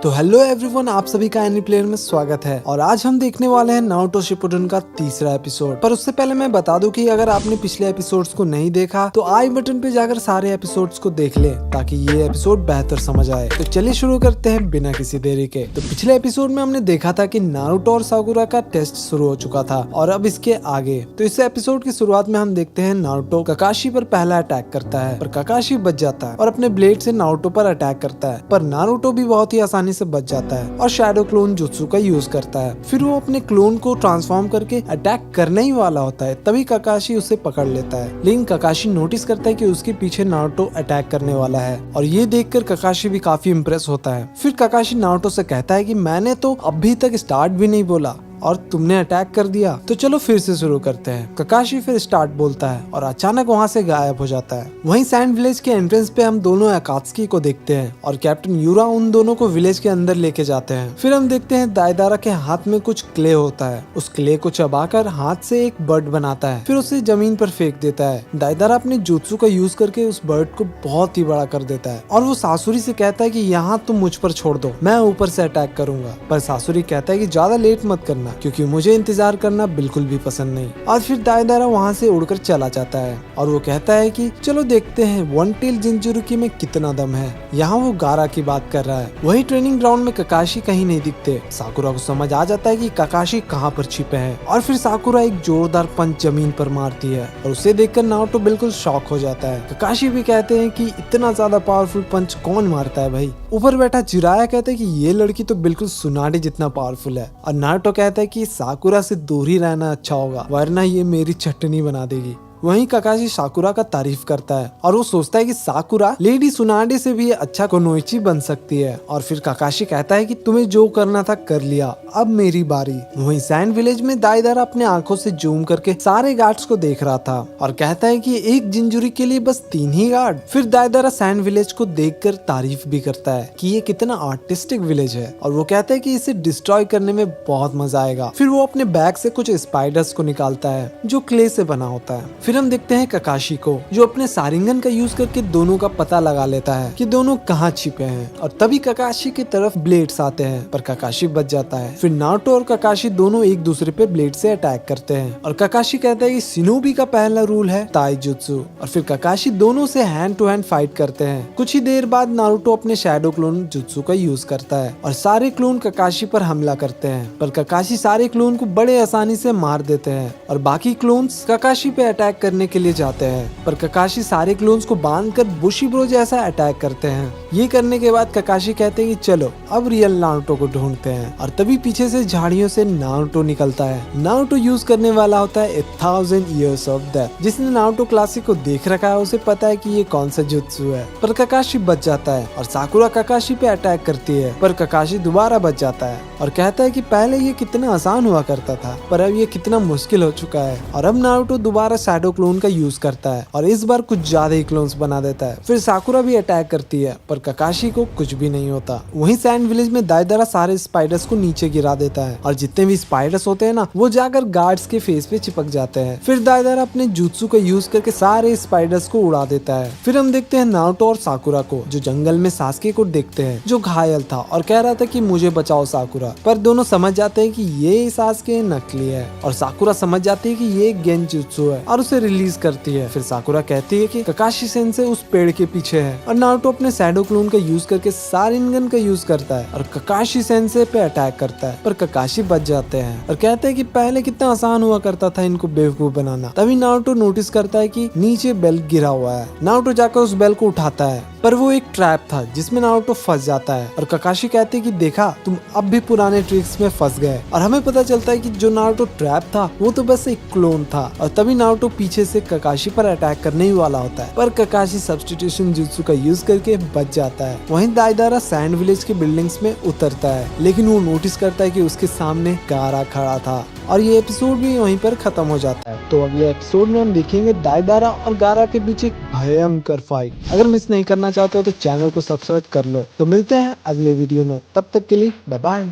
तो hello everyone, आप सभी का एनी प्लेयर में स्वागत है। और आज हम देखने वाले हैं नारुतो शिपुडन का तीसरा एपिसोड। पर उससे पहले मैं बता दूं कि अगर आपने पिछले एपिसोड्स को नहीं देखा तो आई बटन पे जाकर सारे एपिसोड्स को देख ले ताकि ये एपिसोड बेहतर समझ आए। तो चलिए शुरू करते हैं बिना किसी देरी के। तो पिछले एपिसोड में हमने देखा था कि नारुतो और साकुरा का टेस्ट शुरू हो चुका था और अब इसके आगे। तो इस एपिसोड की शुरुआत में हम देखते हैं नारुतो ककाशी पर पहला अटैक करता है, पर ककाशी बच जाता है और अपने ब्लेड से नारुतो पर अटैक करता है, पर नारुतो भी बहुत ही आसानी से बच जाता है और शैडो क्लोन जुत्सु का यूज करता है। फिर वो अपने क्लोन को ट्रांसफॉर्म करके अटैक करने ही वाला होता है, तभी ककाशी उसे पकड़ लेता है। लेकिन ककाशी नोटिस करता है कि उसके पीछे नारुतो अटैक करने वाला है और ये देखकर ककाशी भी काफी इम्प्रेस होता है। फिर ककाशी नारुतो से कहता है कि मैंने तो अभी तक स्टार्ट भी नहीं बोला और तुमने अटैक कर दिया, तो चलो फिर से शुरू करते हैं। ककाशी फिर स्टार्ट बोलता है और अचानक वहाँ से गायब हो जाता है। वहीं सैंड विलेज के एंट्रेंस पे हम दोनों अकात्सुकी को देखते हैं और कैप्टन यूरा उन दोनों को विलेज के अंदर लेके जाते हैं। फिर हम देखते हैं दाइदारा के हाथ में कुछ क्ले होता है, उस क्ले को चबाकर हाथ से एक बर्ड बनाता है, फिर उसे जमीन पर फेंक देता है। दाइदारा अपने जुत्सु का यूज करके उस बर्ड को बहुत ही बड़ा कर देता है और वो सासुरी से कहता है कि यहाँ तुम मुझ पर छोड़ दो, मैं ऊपर से अटैक करूंगा। पर सासुरी कहता है कि ज्यादा लेट मत करना क्योंकि मुझे इंतजार करना बिल्कुल भी पसंद नहीं। और फिर दाइदारा वहाँ से उड़कर चला जाता है और वो कहता है कि चलो देखते हैं वन टेल जिंजुरुकी में कितना दम है। यहाँ वो गारा की बात कर रहा है। वही ट्रेनिंग ग्राउंड में ककाशी कहीं नहीं दिखते। साकुरा को समझ आ जाता है कि ककाशी कहाँ पर छिपे हैं और फिर साकुरा एक जोरदार पंच जमीन पर मारती है और उसे देखकर नारुतो बिल्कुल शॉक हो जाता है। ककाशी भी कहते हैं कि इतना ज्यादा पावरफुल पंच कौन मारता है भाई। ऊपर बैठा जिराया कहता है कि ये लड़की तो बिल्कुल सुनाडी जितना पावरफुल है और नारुतो कहता है कि साकुरा से दूर ही रहना अच्छा होगा वरना ये मेरी चटनी बना देगी। वहीं ककाशी साकुरा का तारीफ करता है और वो सोचता है कि साकुरा लेडी सुनाडे से भी अच्छा कोनोइची बन सकती है। और फिर ककाशी कहता है कि तुम्हें जो करना था कर लिया, अब मेरी बारी। वहीं सैंड विलेज में दाइदारा अपने आंखों से जूम करके सारे गार्ड्स को देख रहा था और कहता है कि एक जिंजुरी के लिए बस 3 ही गार्ड। फिर दाइदारा सैंड विलेज को देखकर तारीफ भी करता है कि ये कितना आर्टिस्टिक विलेज है और वो कहता है कि इसे डिस्ट्रॉय करने में बहुत मजा आएगा। फिर वो अपने बैग से कुछ स्पाइडर्स को निकालता है जो क्ले से बना होता है। फिर हम देखते हैं ककाशी को जो अपने सारिंगन का यूज करके दोनों का पता लगा लेता है कि दोनों कहाँ छिपे हैं और तभी ककाशी की तरफ ब्लेड्स आते हैं, पर ककाशी बच जाता है। फिर नारुतो और ककाशी दोनों एक दूसरे पे ब्लेड से अटैक करते हैं और ककाशी कहता है कि शिनोबी का पहला रूल है ताइजुत्सु और फिर ककाशी दोनों से हैंड टू हैंड फाइट करते हैं। कुछ ही देर बाद नारुतो अपने शैडो क्लोन जुत्सु का यूज करता है और सारे क्लोन ककाशी पर हमला करते हैं, पर ककाशी सारे क्लोन को बड़े आसानी से मार देते हैं और बाकी क्लोन्स ककाशी पे अटैक करने के लिए जाते हैं, पर ककाशी सारे क्लोन्स को बांधकर बुशिब्रो जैसा अटैक करते हैं। ये करने के बाद ककाशी कहते हैं कि चलो अब रियल नारुतो को ढूंढते हैं और तभी पीछे से झाड़ियों से नारुतो निकलता है। नारुतो यूज करने वाला होता है 1000 Years of Death। जिसने नारुतो क्लासिक को देख रखा है उसे पता है कि ये कौन सा जुत्सु है। पर ककाशी बच जाता है और साकुरा ककाशी पे अटैक करती है, पर ककाशी दोबारा बच जाता है और कहता है कि पहले ये कितना आसान हुआ करता था पर अब ये कितना मुश्किल हो चुका है। और अब नारुतो दोबारा शैडो क्लोन का यूज करता है और इस बार कुछ ज्यादा ही क्लोन्स बना देता है। फिर साकुरा भी अटैक करती है पर ककाशी को कुछ भी नहीं होता। वहीं सैंड विलेज में दाइदारा सारे स्पाइडर्स को नीचे गिरा देता है और जितने भी स्पाइडर्स होते हैं ना वो जाकर गार्ड्स के फेस पे चिपक जाते हैं। फिर दाइदारा अपने जुत्सु का यूज करके सारे स्पाइडर्स को उड़ा देता है। फिर हम देखते हैं नारुतो और साकुरा को जो जंगल में सास्के को देखते हैं जो घायल था और कह रहा था कि मुझे बचाओ साकुरा, पर दोनों समझ जाते हैं कि ये सास्के नकली है और साकुरा समझ जाती है कि ये गेंजुत्सु है और उसे रिलीज करती है। फिर साकुरा कहती है कि ककाशी सेंसे उस पेड़ के पीछे है और नारुतो अपने शैडो क्लोन का यूज करके सारिंगन का यूज करता है और ककाशी सेंसे पे अटैक करता है, पर ककाशी बच जाते हैं और कहते हैं कि पहले कितना आसान हुआ करता था इनको बेवकूफ बनाना। तभी नारुतो नोटिस करता है कि नीचे बेल गिरा हुआ है। नारुतो जाकर उस बेल को उठाता है पर वो एक ट्रैप था जिसमें नारुतो फंस जाता है और ककाशी कहते हैं कि देखा तुम अब भी पुराने ट्रिक्स में फंस गए। और हमें पता चलता है कि जो नारुतो ट्रैप था वो तो बस एक क्लोन था और तभी नारुतो पीछे से ककाशी पर अटैक करने ही वाला होता है, पर ककाशी सब्स्टिट्यूशन जुत्सु का यूज करके बच जाता है। वहीं दाइदारा सैंड विलेज के बिल्डिंग्स में उतरता है लेकिन वो नोटिस करता है कि उसके सामने गारा खड़ा था और ये एपिसोड भी वहीं पर खत्म हो जाता है। तो अगले एपिसोड में हम देखेंगे दाइदारा और गारा के बीच एक भयंकर फाइट। अगर मिस नहीं करना चाहते हो तो चैनल को सब्सक्राइब कर लो। तो मिलते हैं अगले वीडियो में, तब तक के लिए बाय बाय।